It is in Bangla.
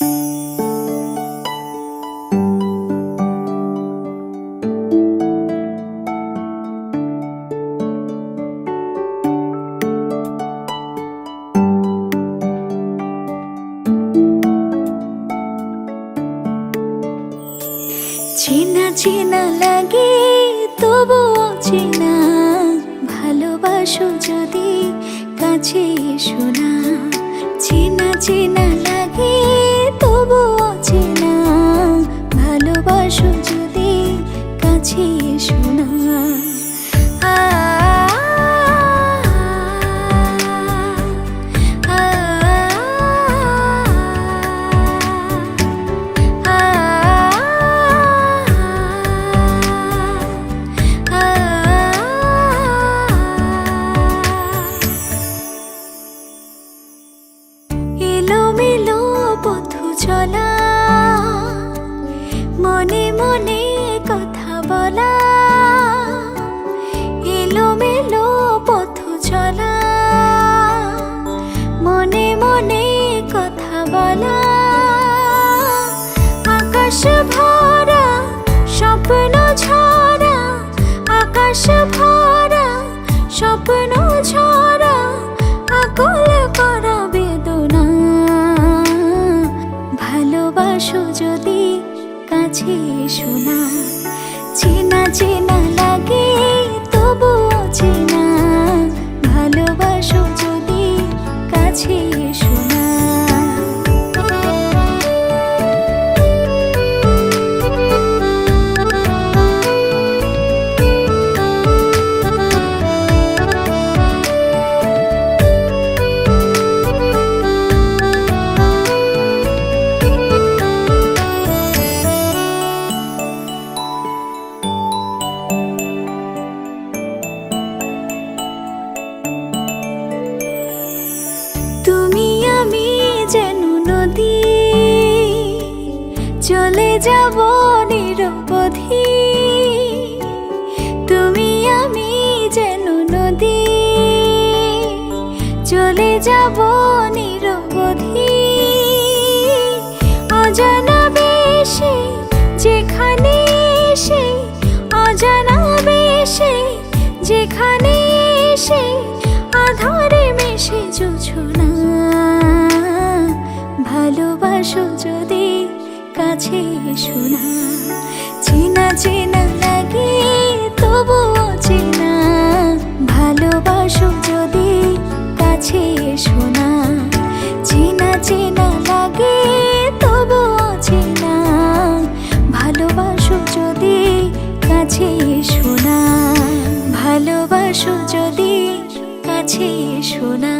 চেনা চেনা লাগে তবু অচেনা, ভালোবাসো যদি কাছে এসো না। চেনা চেনা লাগে তবু অচেনা, ভালোবাসো যদি কাছে এসো না। এলোমেলো পথ চলা, মনে মনে কথা বলা, এলোমেলো পথ চলা, মনে মনে কথা বলা। আকাশ ভরা স্বপ্ন ঝরা, আকাশ ভরা স্বপ্ন ঝরা, আকুল করা বেদনা। ভালোবাসো যদি কাছে এসো না। চেনা চেনা লাগে তবু অচেনা, ভালোবাসো যদি কাছে এসো না। তুমি আমি যেন নদী, চলে যাব নিরবধি। তুমি আমি যেন নদী, চলে যাব নিরবধি। অজানা বেশে যেখানে এসে, অজানা বেশে যেখানে এসে, আধারে মেশে জোছনা। ভালোবাসো যদি কাছে এসো না। চেনা চেনা লাগে তবু অচেনা, ভালোবাসো যদি কাছে এসো না। চেনা চেনা লাগে তবু অচেনা, ভালোবাসো যদি কাছে এসো না। ভালোবাসো যদি কাছে এসো না।